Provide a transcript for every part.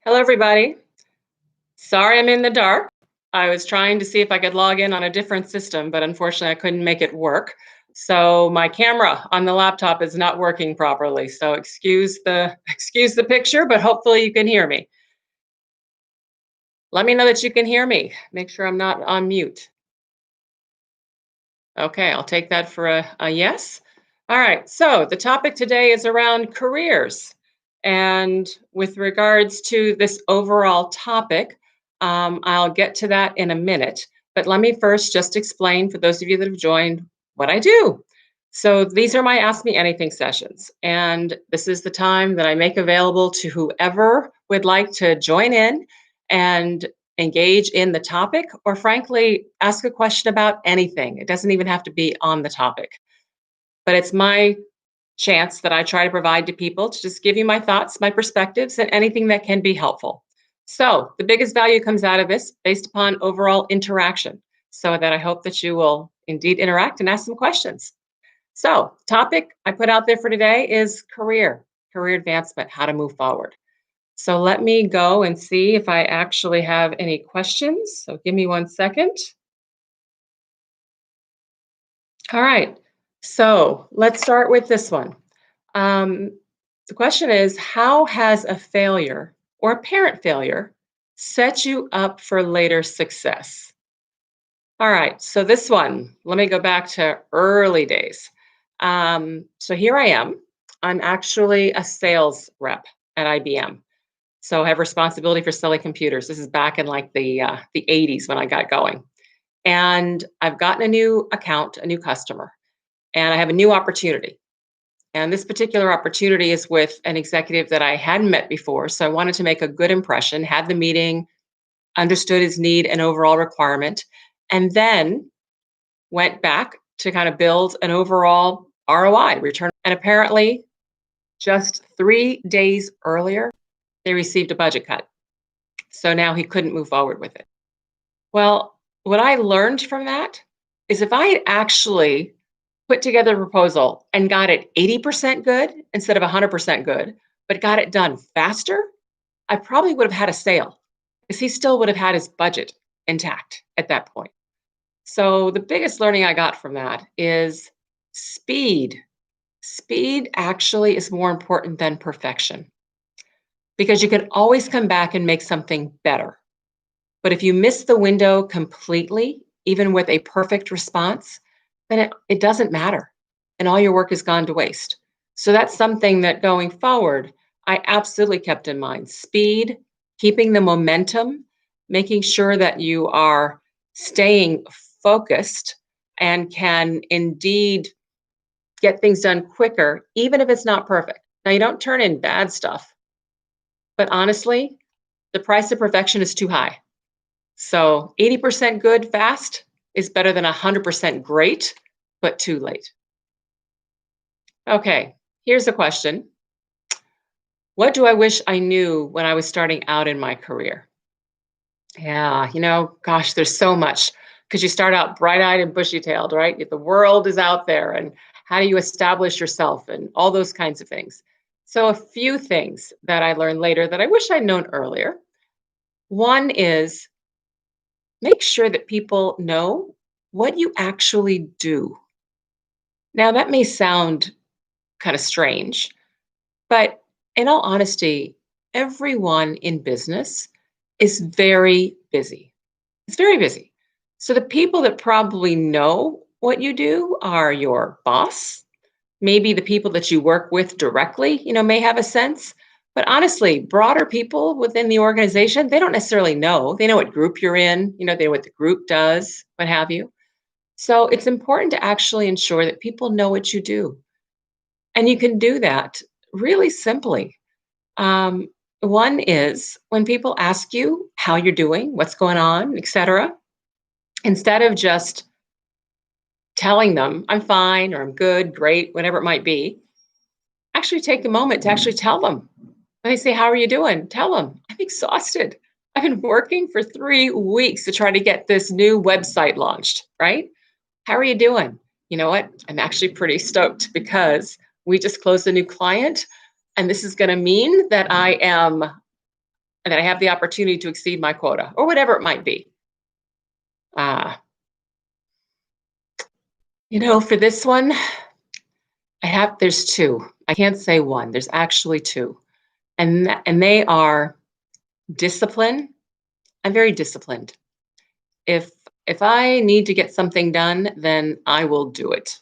Hello, everybody. Sorry I'm in the dark. I was trying to see if I could log in on a different system, but unfortunately I couldn't make it work. So my camera on the laptop is not working properly. So excuse the excuse the picture, but hopefully you can hear me. Let me know that you can hear me. Make sure I'm not on mute. Okay, I'll take that for a yes. All right, so the topic today is around careers. And with regards to this overall topic, I'll get to that in a minute. But let me first just explain for those of you that have joined what I do. So these are my Ask Me Anything sessions. And this is the time that I make available to whoever would like to join in and engage in the topic, or frankly, ask a question about anything. It doesn't even have to be on the topic, but it's my chance that I try to provide to people to just give you my thoughts, my perspectives, and anything that can be helpful. So the biggest value comes out of this based upon overall interaction, so that I hope that you will indeed interact and ask some questions. So topic I put out there for today is career advancement, how to move forward. So let me go and see if I actually have any questions. So give me 1 second. All right. So let's start with this one. Um, the question is, how has a failure or apparent failure set you up for later success? All right. So this one, let me go back to early days. So here I am. I'm actually a sales rep at IBM. So I have responsibility for selling computers. This is back in like the 80s when I got going. And I've gotten a new account, a new customer, and I have a new opportunity. And this particular opportunity is with an executive that I hadn't met before. So I wanted to make a good impression, had the meeting, understood his need and overall requirement, and then went back to kind of build an overall ROI return. And apparently, just 3 days earlier, they received a budget cut. So now he couldn't move forward with it. Well, what I learned from that is if I had actually put together a proposal and got it 80% good instead of 100% good, but got it done faster, I probably would have had a sale because he still would have had his budget intact at that point. So the biggest learning I got from that is speed. Speed actually is more important than perfection because you can always come back and make something better. But if you miss the window completely, even with a perfect response, then it doesn't matter. And all your work has gone to waste. So that's something that going forward, I absolutely kept in mind. Speed, keeping the momentum, making sure that you are staying focused and can indeed get things done quicker, even if it's not perfect. Now, you don't turn in bad stuff, but honestly, the price of perfection is too high. So 80% good fast is better than 100% great, but too late. Okay, here's a question. What do I wish I knew when I was starting out in my career? Yeah, gosh, there's so much because you start out bright-eyed and bushy-tailed, right? The world is out there, and how do you establish yourself and all those kinds of things. So a few things that I learned later that I wish I'd known earlier. One is make sure that people know what you actually do. Now, that may sound kind of strange, but in all honesty, everyone in business is very busy. It's very busy. So the people that probably know what you do are your boss, maybe the people that you work with directly, may have a sense. But honestly, broader people within the organization, they don't necessarily know. They know what group you're in, they know what the group does, what have you. So it's important to actually ensure that people know what you do. And you can do that really simply. One is when people ask you how you're doing, what's going on, etc., instead of just telling them I'm fine or I'm good, great, whatever it might be, actually take a moment to actually tell them. When they say, how are you doing? Tell them, I'm exhausted. I've been working for 3 weeks to try to get this new website launched, right? How are you doing? You know what? I'm actually pretty stoked because we just closed a new client, and this is going to mean that I am and that I have the opportunity to exceed my quota or whatever it might be. Uh, for this one, there's two. I can't say one. There's actually two. And they are discipline. I'm very disciplined. If if I need to get something done, then I will do it.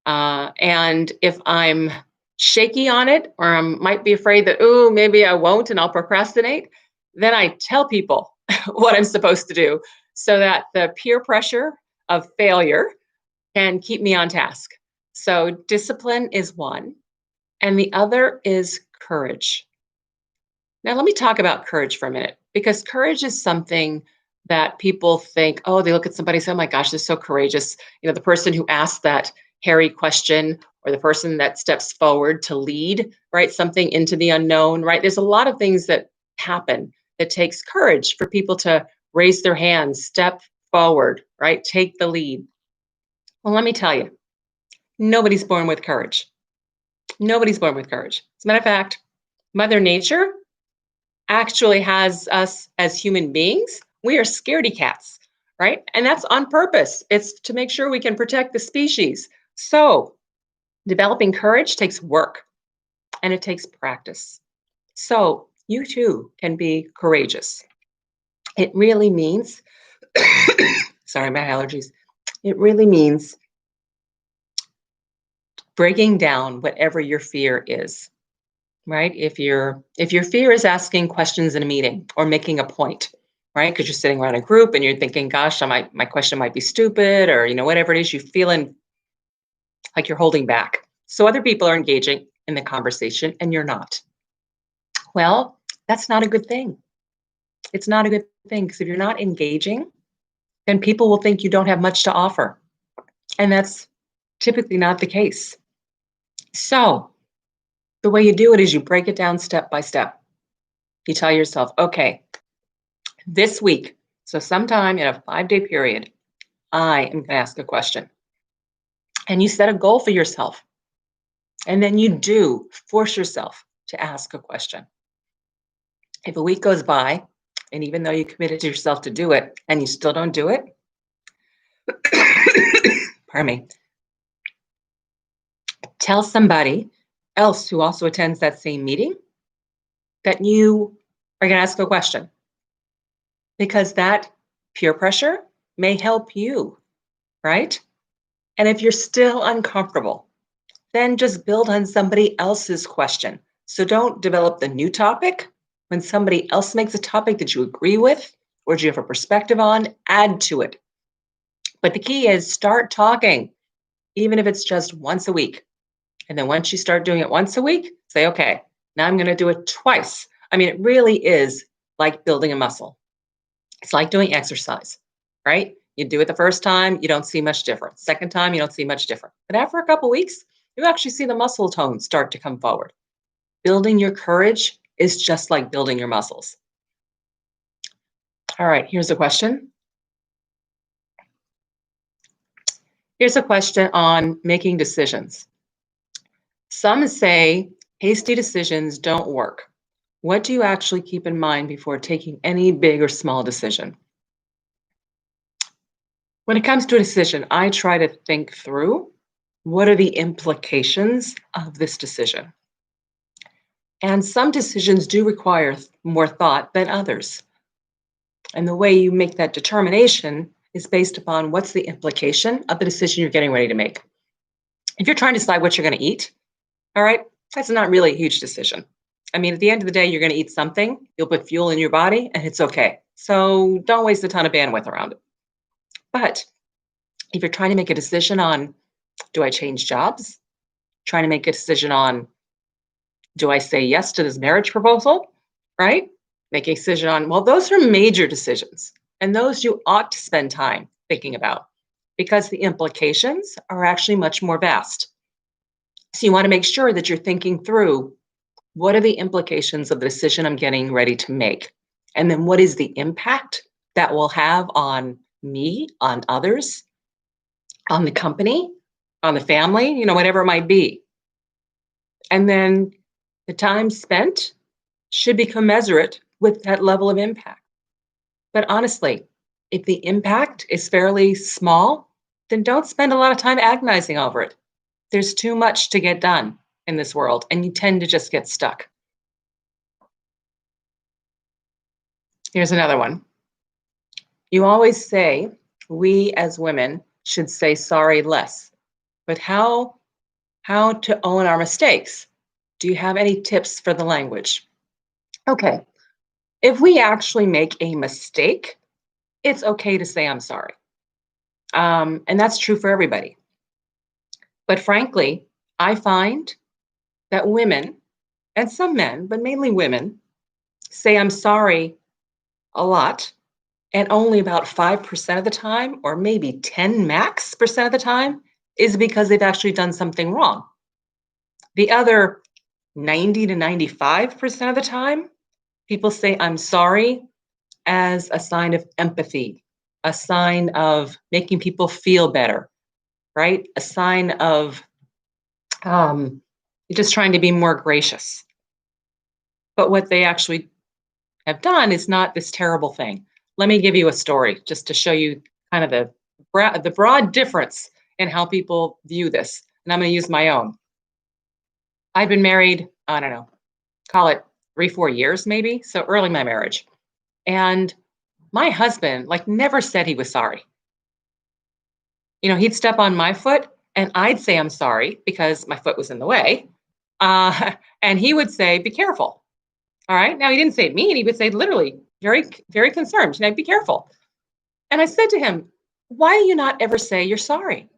And if I'm shaky on it, or I might be afraid that, oh, maybe I won't and I'll procrastinate, then I tell people what I'm supposed to do so that the peer pressure of failure can keep me on task. So discipline is one, and the other is courage. Now, let me talk about courage for a minute, because courage is something that people think, oh, they look at somebody and say, oh my gosh, they're so courageous. The person who asked that hairy question, or the person that steps forward to lead, right, something into the unknown, right? There's a lot of things that happen that takes courage for people to raise their hands, step forward, right? Take the lead. Well, let me tell you, nobody's born with courage. Nobody's born with courage. As a matter of fact, Mother Nature actually has us as human beings. We are scaredy cats, right? And that's on purpose. It's to make sure we can protect the species. So developing courage takes work and it takes practice. So you too can be courageous. It really means, sorry, my allergies. It really means breaking down whatever your fear is, right? If your fear is asking questions in a meeting or making a point, right? Because you're sitting around a group and you're thinking, gosh, my question might be stupid, or whatever it is, you feeling like you're holding back. So other people are engaging in the conversation and you're not. Well, that's not a good thing. It's not a good thing, because if you're not engaging, then people will think you don't have much to offer. And that's typically not the case. So the way you do it is you break it down step by step. You tell yourself, okay, this week, so sometime in a 5-day period, I am going to ask a question. And you set a goal for yourself. And then you do force yourself to ask a question. If a week goes by, and even though you committed to yourself to do it, and you still don't do it, pardon me, tell somebody else who also attends that same meeting that you are going to ask a question, because that peer pressure may help you, right? And if you're still uncomfortable, then just build on somebody else's question. So don't develop the new topic. When somebody else makes a topic that you agree with or do you have a perspective on, add to it. But the key is start talking, even if it's just once a week. And then once you start doing it once a week, say, okay, now I'm going to do it twice. I mean, it really is like building a muscle. It's like doing exercise, right? You do it the first time, you don't see much difference. Second time, you don't see much different. But after a couple of weeks, you actually see the muscle tone start to come forward. Building your courage is just like building your muscles. All right, here's a question. Here's a question on making decisions. Some say hasty decisions don't work. What do you actually keep in mind before taking any big or small decision? When it comes to a decision, I try to think through, what are the implications of this decision? And some decisions do require more thought than others. And the way you make that determination is based upon what's the implication of the decision you're getting ready to make. If you're trying to decide what you're going to eat, all right, that's not really a huge decision. I mean, at the end of the day, you're going to eat something, you'll put fuel in your body, and it's okay. So don't waste a ton of bandwidth around it. But if you're trying to make a decision on, do I change jobs? Trying to make a decision on, do I say yes to this marriage proposal, right? Making a decision on, well, those are major decisions. And those you ought to spend time thinking about, because the implications are actually much more vast. So you want to make sure that you're thinking through, what are the implications of the decision I'm getting ready to make? And then what is the impact that will have on me, on others, on the company, on the family, whatever it might be. And then the time spent should be commensurate with that level of impact. But honestly, if the impact is fairly small, then don't spend a lot of time agonizing over it. There's too much to get done in this world, and you tend to just get stuck. Here's another one. You always say we as women should say sorry less, but how to own our mistakes? Do you have any tips for the language? Okay, if we actually make a mistake, it's okay to say I'm sorry. And that's true for everybody. But frankly, I find that women and some men, but mainly women, say I'm sorry a lot, and only about 5% of the time, or maybe 10 max percent of the time, is because they've actually done something wrong. The other 90 to 95% of the time, people say I'm sorry as a sign of empathy, a sign of making people feel better, right? A sign of um, just trying to be more gracious. But what they actually have done is not this terrible thing. Let me give you a story just to show you kind of the broad difference in how people view this. And I'm going to use my own. I've been married, I don't know, call it 3, 4 years maybe. So early in my marriage. And my husband like never said he was sorry. He'd step on my foot and I'd say I'm sorry because my foot was in the way. Uh, and he would say, be careful. All right. Now he didn't say it mean, he would say literally, very, very concerned. Be careful. And I said to him, why do you not ever say you're sorry?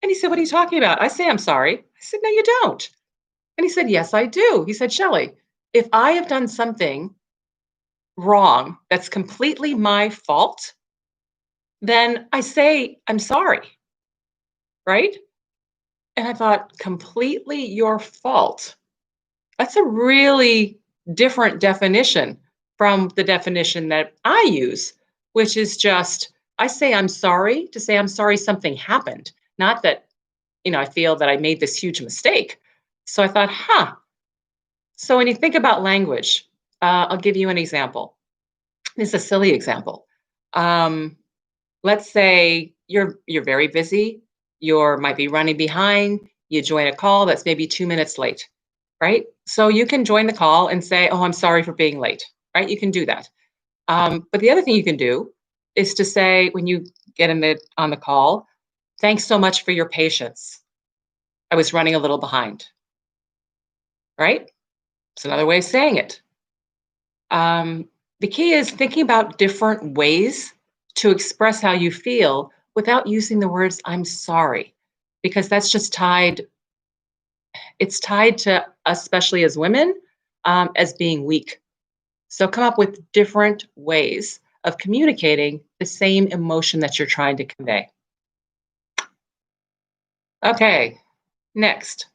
And he said, what are you talking about? I say I'm sorry. I said, no, you don't. And he said, yes, I do. He said, Shellye, if I have done something wrong that's completely my fault, then I say I'm sorry. Right. And I thought, completely your fault. That's a really different definition from the definition that I use, which is just I say I'm sorry to say I'm sorry something happened, not that, I feel that I made this huge mistake. So I thought, huh. So when you think about language, I'll give you an example. This is a silly example. Um, let's say you're very busy, you might be running behind, you join a call that's maybe 2 minutes late, right? So you can join the call and say, oh, I'm sorry for being late, right? You can do that. But the other thing you can do is to say when you get on the call, thanks so much for your patience. I was running a little behind, right? It's another way of saying it. Um, the key is thinking about different ways to express how you feel without using the words I'm sorry, because that's just it's tied to, especially as women, as being weak. So come up with different ways of communicating the same emotion that you're trying to convey. Okay, next.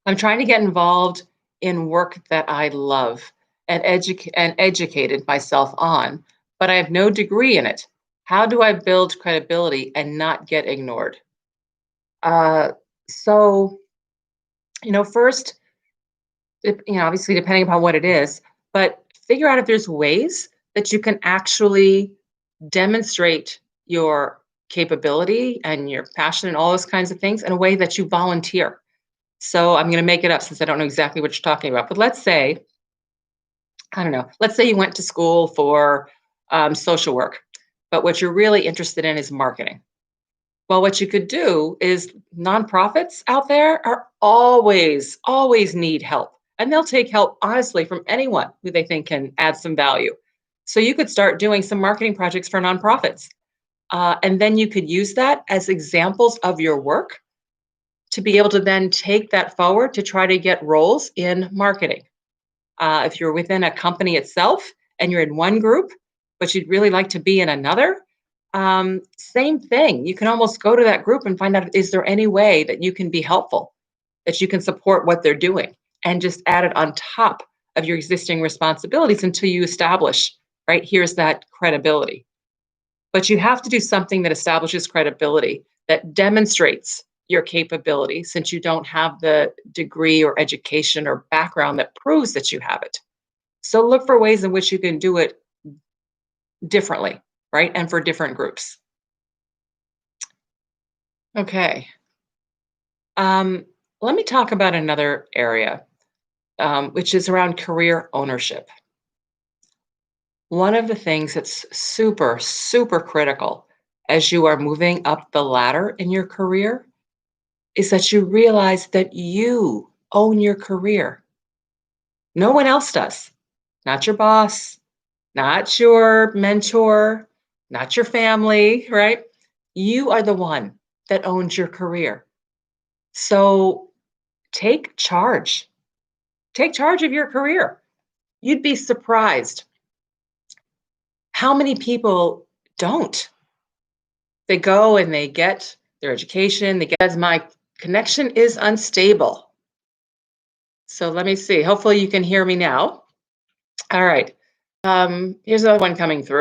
I'm trying to get involved in work that I love and educated myself on, but I have no degree in it. How do I build credibility and not get ignored? Uh, so, first, obviously depending upon what it is, but figure out if there's ways that you can actually demonstrate your capability and your passion and all those kinds of things in a way that you volunteer. So I'm going to make it up since I don't know exactly what you're talking about. But let's say, I don't know, let's say you went to school for social work, but what you're really interested in is marketing. Well, what you could do is nonprofits out there are always need help. And they'll take help, honestly, from anyone who they think can add some value. So you could start doing some marketing projects for nonprofits. And then you could use that as examples of your work to be able to then take that forward to try to get roles in marketing. If you're within a company itself and you're in one group, but you'd really like to be in another, same thing. You can almost go to that group and find out, is there any way that you can be helpful, that you can support what they're doing, and just add it on top of your existing responsibilities until you establish, right, here's that credibility. But you have to do something that establishes credibility, that demonstrates your capability, since you don't have the degree or education or background that proves that you have it. So look for ways in which you can do it differently, right? And for different groups. Okay. Um, Let me talk about another area, which is around career ownership. One of the things that's super, super critical as you are moving up the ladder in your career is that you realize that you own your career. No one else does. Not your boss, not your mentor, not your family, right? You are the one that owns your career. So take charge. Take charge of your career. You'd be surprised how many people don't. They go and they get their education, they get as my connection is unstable. So let me see. Hopefully you can hear me now. All right. Here's another one coming through.